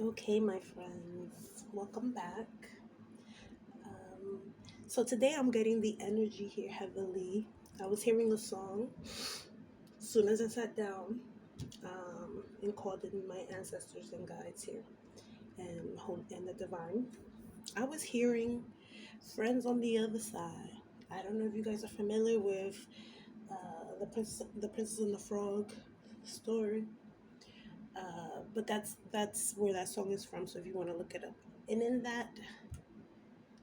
Okay, my friends, welcome back. Um, so today I'm getting the energy here heavily. I was hearing a song as soon as I sat down and called in my ancestors and guides here and the divine. I was hearing "Friends on the Other Side." I don't know if you guys are familiar with the Princess and the Frog story, but that's where that song is from. So if you want to look it up, and in that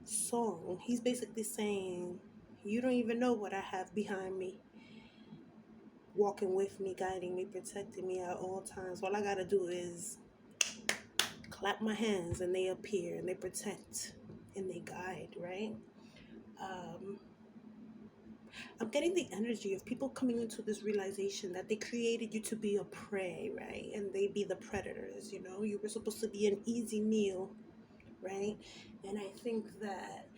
song, he's basically saying, "You don't even know what I have behind me, walking with me, guiding me, protecting me at all times. All I gotta do is clap my hands and they appear and they protect and they guide," right? Um, I'm getting the energy of people coming into this realization that they created you to be a prey, right? And they be the predators, You were supposed to be an easy meal, right? And I think that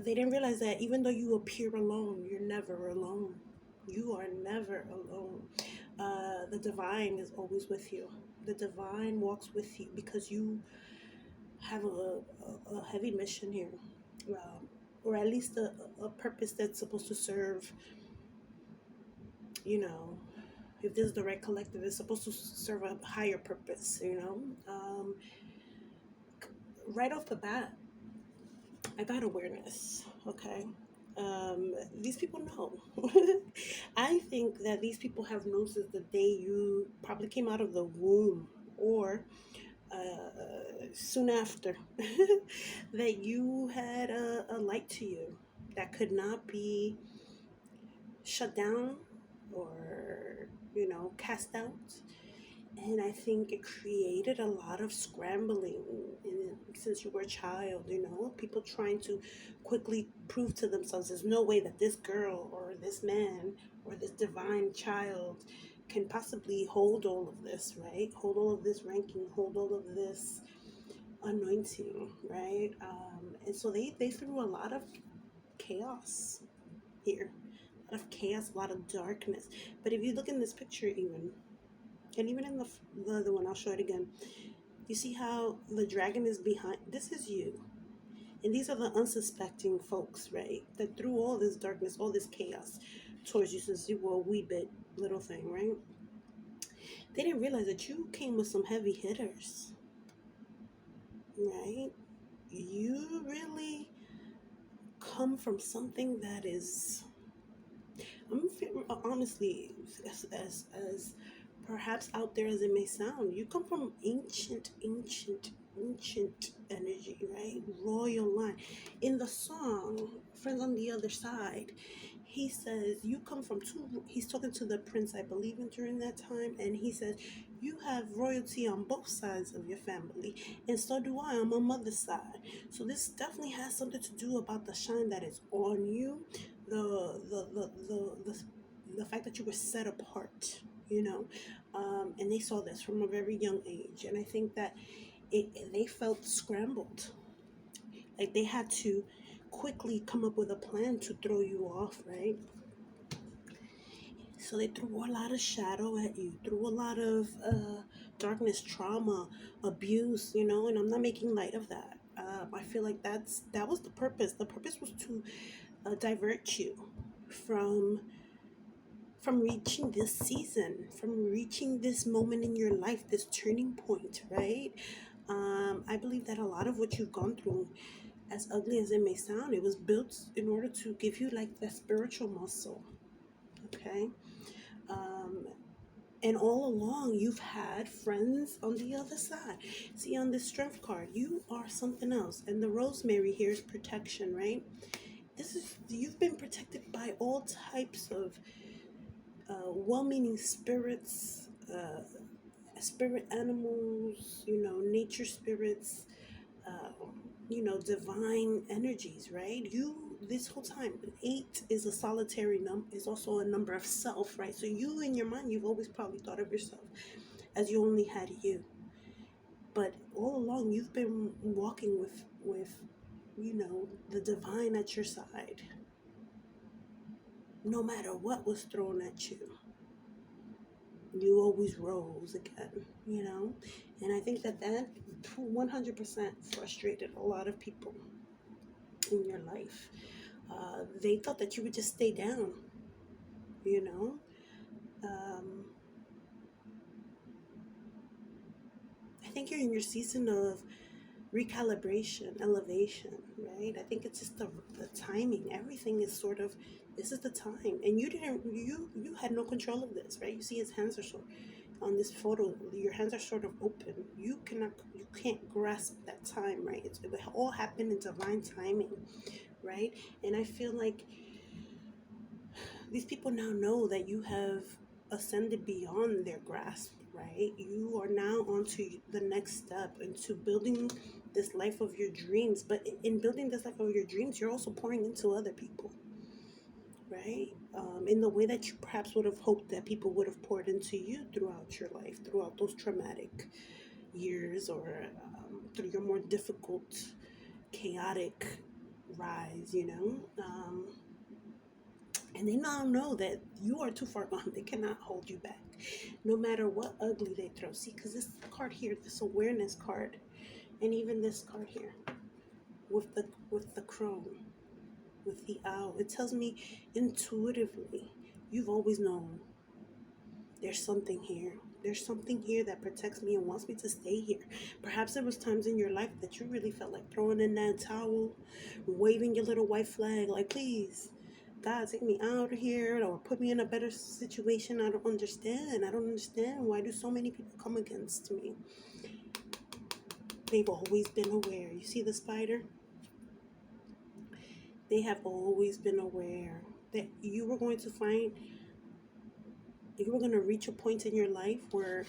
they didn't realize that even though you appear alone, you're never alone. You are never alone. The divine is always with you. The divine walks with you because you have a heavy mission here, or at least a purpose that's supposed to serve, you know, if this is the right collective, it's supposed to serve a higher purpose. Right off the bat, I got awareness, okay? These people know. I think that these people have known since the day you probably came out of the womb or soon after that you had a light to you that could not be shut down or, cast out. And I think it created a lot of scrambling since you were a child, people trying to quickly prove to themselves there's no way that this girl or this man or this divine child can possibly hold all of this, right? Hold all of this ranking, hold all of this anointing, right? And so they threw a lot of chaos here, a lot of chaos, a lot of darkness. But if you look in this picture, and even in the other one, I'll show it again. You see how the dragon is behind? This is you. And these are the unsuspecting folks, right? That threw all this darkness, all this chaos towards you since you were a wee bit little thing, right? They didn't realize that you came with some heavy hitters, right? You really come from something that is, honestly, as perhaps out there as it may sound, you come from ancient energy, right? Royal line. In the song "Friends on the Other Side," he says you come from two. He's talking to the prince, I believe, in during that time, and he says you have royalty on both sides of your family, and so do I on my mother's side. So this definitely has something to do about the shine that is on you, the fact that you were set apart, and they saw this from a very young age. And I think that they felt scrambled, like they had to quickly come up with a plan to throw you off, right? So they threw a lot of shadow at you, threw a lot of darkness, trauma, abuse, and I'm not making light of that. I feel like that was the purpose. The purpose was to divert you from reaching this season, from reaching this moment in your life, this turning point, right? I believe that a lot of what you've gone through, as ugly as it may sound, it was built in order to give you like that spiritual muscle, okay? Um, and all along, you've had friends on the other side. See, on this strength card, you are something else. And the rosemary here is protection, right? You've been protected by all types of well-meaning spirits, spirit animals, nature spirits, uh, divine energies, right? This whole time, 8 is a solitary number, is also a number of self, right? So you, in your mind, you've always probably thought of yourself as you only had you. But all along, you've been walking with the divine at your side, no matter what was thrown at you. you always rose again, And I think that 100% frustrated a lot of people in your life. They thought that you would just stay down, you know. Um, I think you're in your season of recalibration, elevation, right? I think it's just the timing. Everything is sort of, this is the time, and you had no control of this, right? You see his hands are sort on this photo. Your hands are sort of open. You can't grasp that time, right? It all happened in divine timing, right? And I feel like these people now know that you have ascended beyond their grasp, right? You are now onto the next step into building this life of your dreams. But in building this life of your dreams, you're also pouring into other people, right? In the way that you perhaps would have hoped that people would have poured into you throughout your life, throughout those traumatic years, or through your more difficult, chaotic rise, and they now know that you are too far gone. They cannot hold you back, no matter what ugly they throw. See, because this card here, this awareness card, and even this card here, with the crone, with the owl, it tells me intuitively, you've always known there's something here. There's something here that protects me and wants me to stay here. Perhaps there was times in your life that you really felt like throwing in that towel, waving your little white flag, like, please, God, take me out of here or put me in a better situation. I don't understand. I don't understand. Why do so many people come against me? They've always been aware. You see the spider? They have always been aware that you were going to reach a point in your life where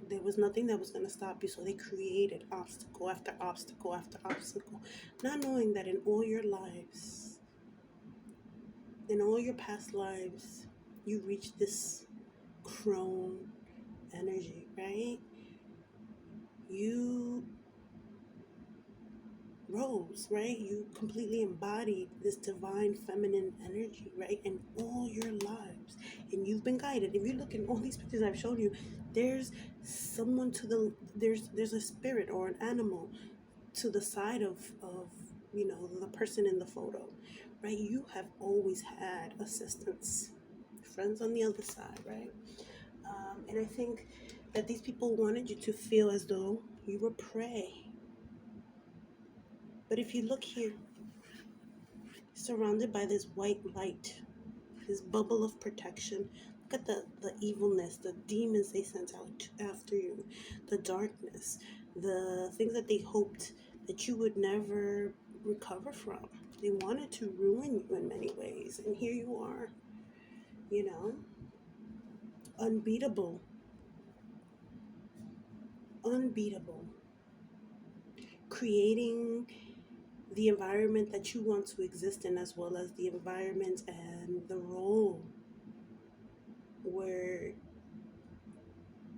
there was nothing that was going to stop you. So they created obstacle after obstacle after obstacle, not knowing that in all your lives, in all your past lives, you reached this crone energy, right? You rose, right? You completely embodied this divine feminine energy, right? In all your lives. And you've been guided. If you look in all these pictures I've shown you, there's someone there's a spirit or an animal to the side of the person in the photo, right? You have always had assistance, friends on the other side, right? And I think that these people wanted you to feel as though you were prey. But if you look here, surrounded by this white light, this bubble of protection. Look at the evilness, the demons they sent out after you, the darkness, the things that they hoped that you would never recover from. They wanted to ruin you in many ways. And here you are, you know, unbeatable, unbeatable, creating the environment that you want to exist in, as well as the environment and the role where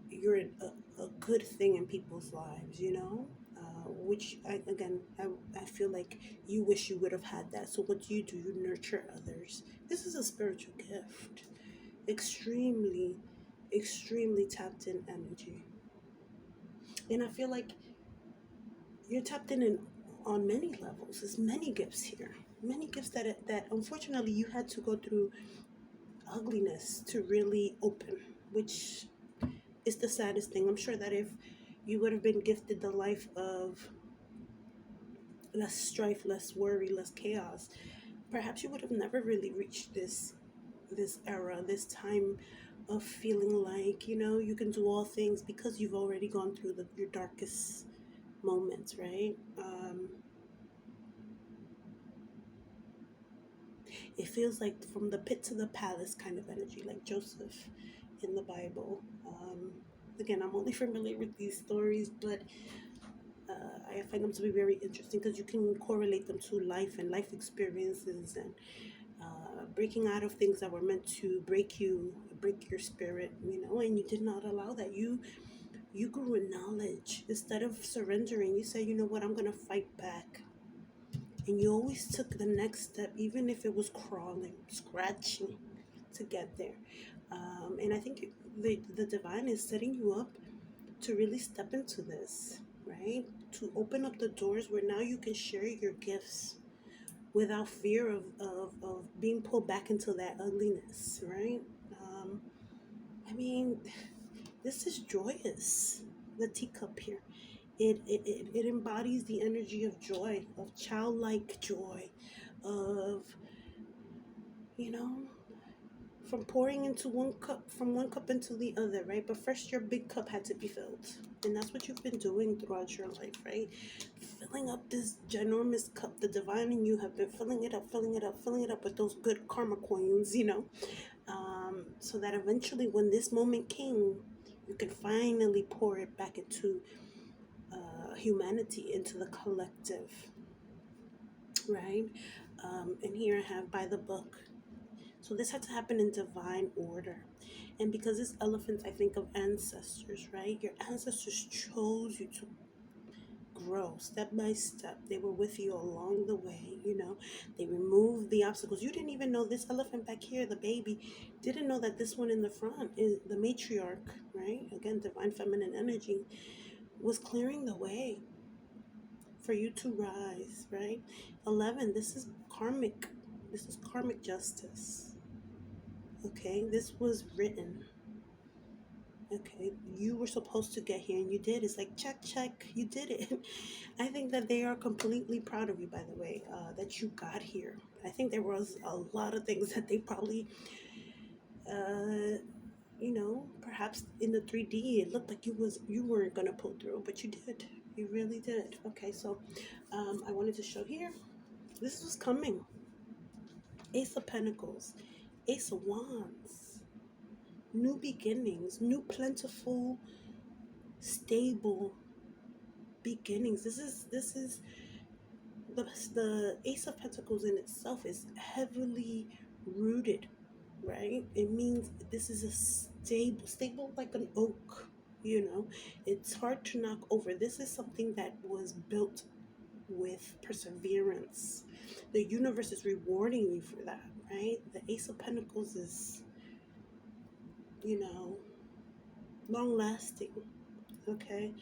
you're a good thing in people's lives, which I feel like you wish you would have had that. So what do? You nurture others. This is a spiritual gift. Extremely, extremely tapped in energy. And I feel like you're tapped in on many levels. There's many gifts here. Many gifts that unfortunately you had to go through ugliness to really open, which is the saddest thing. I'm sure that if you would have been gifted the life of less strife, less worry, less chaos, perhaps you would have never really reached this era, this time of feeling like, you can do all things because you've already gone through your darkest moments, right? It feels like from the pit to the palace kind of energy, like Joseph in the Bible. Again, I'm only familiar with these stories, but I find them to be very interesting because you can correlate them to life and life experiences, and breaking out of things that were meant to break your spirit, and you did not allow that. You grew in knowledge. Instead of surrendering, you said, you know what, I'm going to fight back. And you always took the next step, even if it was crawling, scratching to get there. And I think The divine is setting you up to really step into this, right? To open up the doors where now you can share your gifts without fear of being pulled back into that ugliness, right? Um, I mean, this is joyous. The teacup here. It embodies the energy of joy, of childlike joy, of, you know, from pouring into one cup, from one cup into the other, right? But first, your big cup had to be filled. And that's what you've been doing throughout your life, right? Filling up this ginormous cup. The divine in you have been filling it up, filling it up, filling it up with those good karma coins, so that eventually, when this moment came, you can finally pour it back into humanity, into the collective, right? And here I have by the book. So this had to happen in divine order. And because this elephant, I think of ancestors, right? Your ancestors chose you to grow step by step. They were with you along the way, They removed the obstacles. You didn't even know this elephant back here, the baby, didn't know that this one in the front is the matriarch, right? Again, divine feminine energy was clearing the way for you to rise, right? 11, this is karmic. This is karmic justice. Okay, this was written. Okay, you were supposed to get here and you did. It's like, check, check, you did it. I think that they are completely proud of you, by the way, that you got here. I think there was a lot of things that they probably, perhaps in the 3D, it looked like you weren't gonna pull through, but you did. You really did. Okay, so I wanted to show here. This was coming. Ace of Pentacles, Ace of Wands, new beginnings, new plentiful, stable beginnings. This is the Ace of Pentacles in itself is heavily rooted, right? It means this is a stable like an oak. It's hard to knock over. This is something that was built with perseverance. The universe is rewarding you for that, right? The Ace of Pentacles is, long lasting, okay?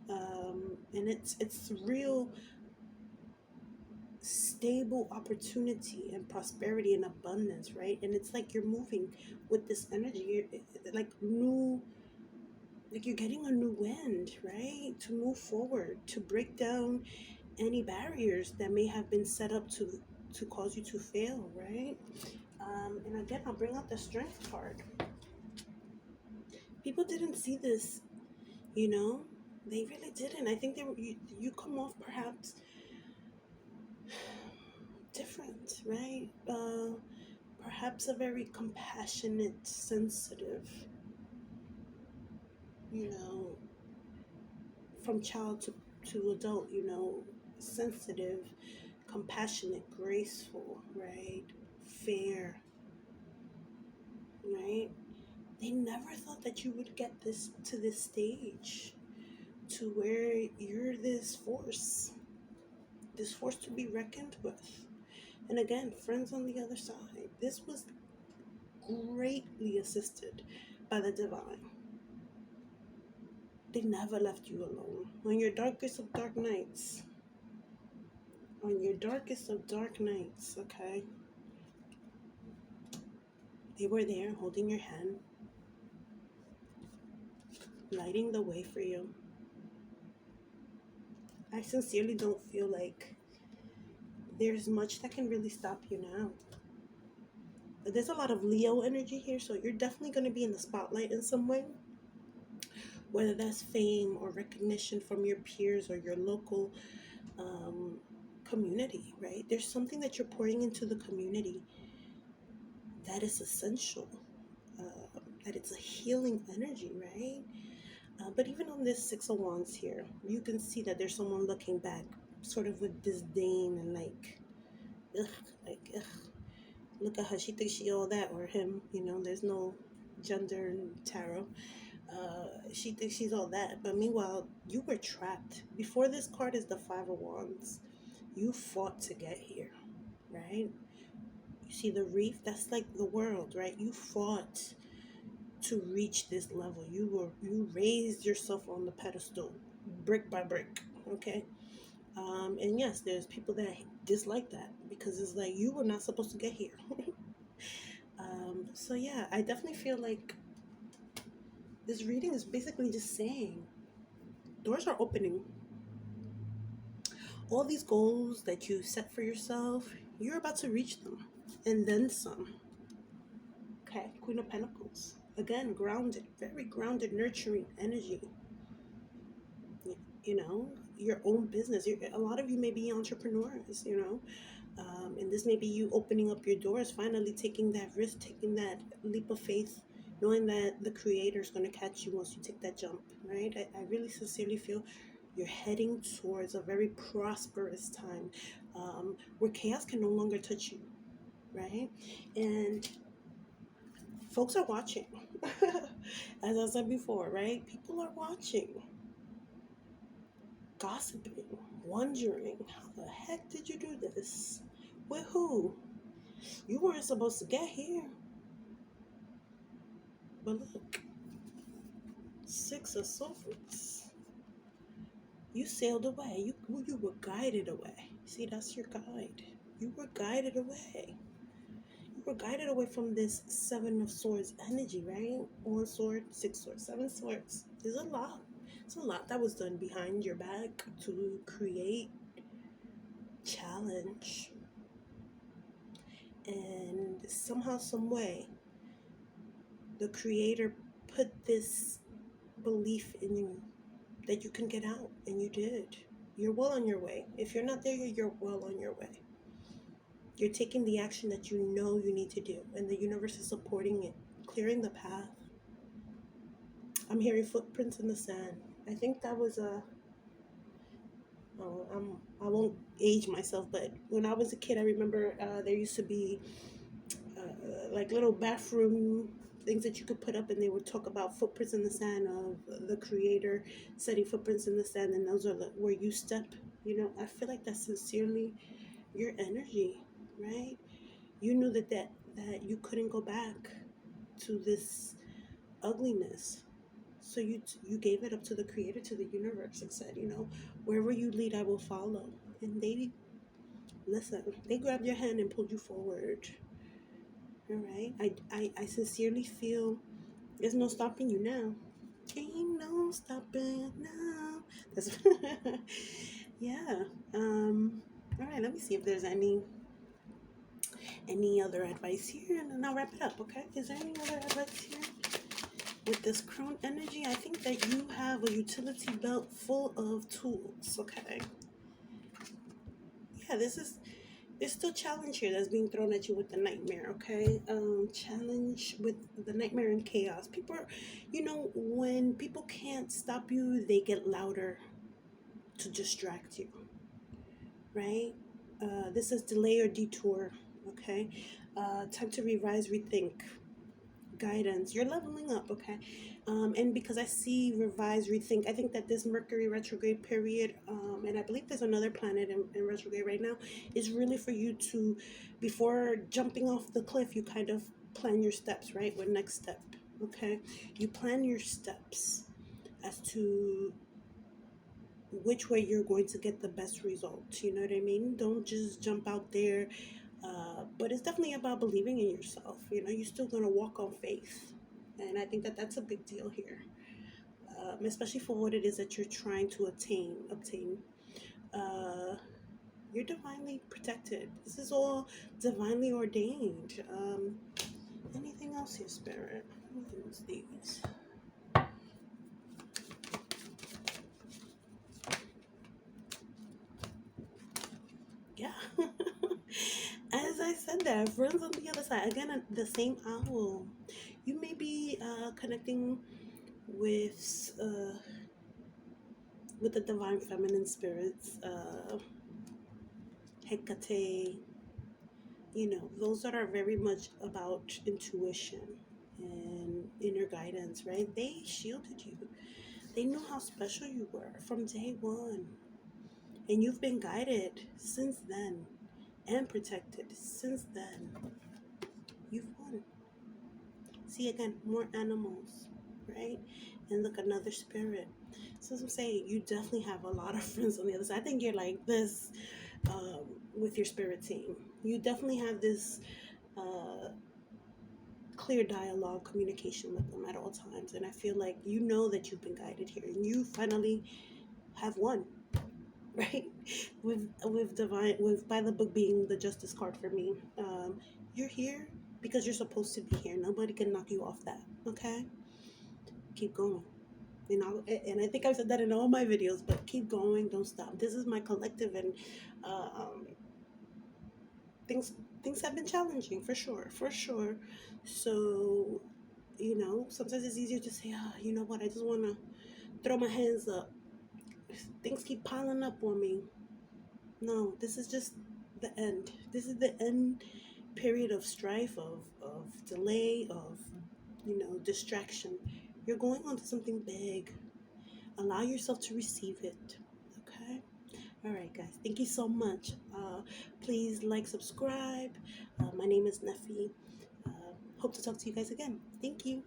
And it's real stable opportunity and prosperity and abundance, right? And it's like you're moving with this energy, like new, like you're getting a new wind, right? To move forward, to break down any barriers that may have been set up to cause you to fail, right? And again, I'll bring out the strength card. People didn't see this, they really didn't. I think you come off perhaps different, right? Perhaps a very compassionate, sensitive, you know, from child to adult, sensitive, compassionate, graceful, right? Fair, right? They never thought that you would get this to this stage, to where you're this force to be reckoned with. And again, friends on the other side. This was greatly assisted by the divine. They never left you alone. On your darkest of dark nights. On your darkest of dark nights, okay? They were there holding your hand, lighting the way for you. I sincerely don't feel like there's much that can really stop you now. There's a lot of Leo energy here, so you're definitely going to be in the spotlight in some way. Whether that's fame or recognition from your peers or your local community, right? There's something that you're pouring into the community that is essential, that it's a healing energy, right? But even on this Six of Wands here, you can see that there's someone looking back sort of with disdain and ugh, ugh, look at her, she thinks she all that, or him, there's no gender in tarot. She thinks she's all that, but meanwhile, you were trapped. Before this card is the Five of Wands. You fought to get here, right? You see the reef? That's like the world, right? You fought to reach this level. You raised yourself on the pedestal, brick by brick. Okay. And yes, there's people that dislike that because it's like you were not supposed to get here. So yeah, I definitely feel like this reading is basically just saying doors are opening. All these goals that you set for yourself, you're about to reach them, and then some. Okay, Queen of Pentacles. Again, grounded, very grounded, nurturing energy. You know, your own business. A lot of you may be entrepreneurs, you know, and this may be you opening up your doors, finally taking that risk, taking that leap of faith, knowing that the Creator is going to catch you once you take that jump, right? I really sincerely feel you're heading towards a very prosperous time where chaos can no longer touch you, right? And folks are watching. As I said before, right? People are watching, gossiping, wondering, how the heck did you do this? With who? You weren't supposed to get here. But look, Six of Swords. You sailed away. You were guided away. See, that's your guide. You were guided away. You were guided away from this Seven of Swords energy, right? One sword, six swords, seven swords. There's a lot. It's a lot that was done behind your back to create, challenge, and somehow, some way, the Creator put this belief in you that you can get out, and you did. You're well on your way. If you're not there, you're well on your way. You're taking the action that you know you need to do, and the universe is supporting it, clearing the path. I'm hearing footprints in the sand. I think that was a. Oh, I won't age myself, but when I was a kid, I remember there used to be like little bathroom things that you could put up, and they would talk about footprints in the sand of the Creator setting footprints in the sand, and those are where you step. You know, I feel like that's sincerely your energy, right? You knew that you couldn't go back to this ugliness, so you gave it up to the Creator, to the universe, and said, you know, wherever you lead, I will follow. And they listen. They grabbed your hand and pulled you forward. All right. I sincerely feel there's no stopping you now. Ain't no stopping now. That's yeah. All right. Let me see if there's any other advice here, and then I'll wrap it up. Okay. Is there any other advice here? With this crone energy, I think that you have a utility belt full of tools. Okay. Yeah. There's still challenge here that's being thrown at you with the nightmare, okay? Challenge with the nightmare and chaos. People are, you know, when people can't stop you, they get louder to distract you, right? This is delay or detour, okay? Time to revise, rethink, guidance. You're leveling up, okay? And because I see revise, rethink, I think that this Mercury retrograde period, and I believe there's another planet in retrograde right now, is really for you to, before jumping off the cliff, you kind of plan your steps, right? What next step, okay? You plan your steps as to which way you're going to get the best results. You know what I mean? Don't just jump out there. But it's definitely about believing in yourself. You know, you're still going to walk on faith. And I think that that's a big deal here, especially for what it is that you're trying to obtain. Uh, you're divinely protected. This is all divinely ordained. Anything else here, Spirit? Let me use these. Yeah. As I said that, friends on the other side. Again, the same owl. You may be connecting with the divine feminine spirits, Hecate, you know, those that are very much about intuition and inner guidance, right? They shielded you. They knew how special you were from day one. And you've been guided since then and protected since then. You've won. See again, more animals, right? And look, another spirit. So as I'm saying, you definitely have a lot of friends on the other side. I think you're like this with your spirit team. You definitely have this uh, clear dialogue, communication with them at all times. And I feel like you know that you've been guided here and you finally have won, right? With divine, with by the book being the justice card for me. You're here because you're supposed to be here. Nobody can knock you off that. Okay, keep going. You know, and I think I've said that in all my videos, but keep going, don't stop. This is my collective, and um, things things have been challenging for sure, for sure. So, you know, sometimes it's easier to say, ah, you know what, I just want to throw my hands up. Things keep piling up on me. No, this is just the end. This is the end period of strife, of delay, of, you know, distraction. You're going on to something big. Allow yourself to receive it. Okay? All right, guys. Thank you so much. Please like, subscribe. My name is Neffy. Hope to talk to you guys again. Thank you.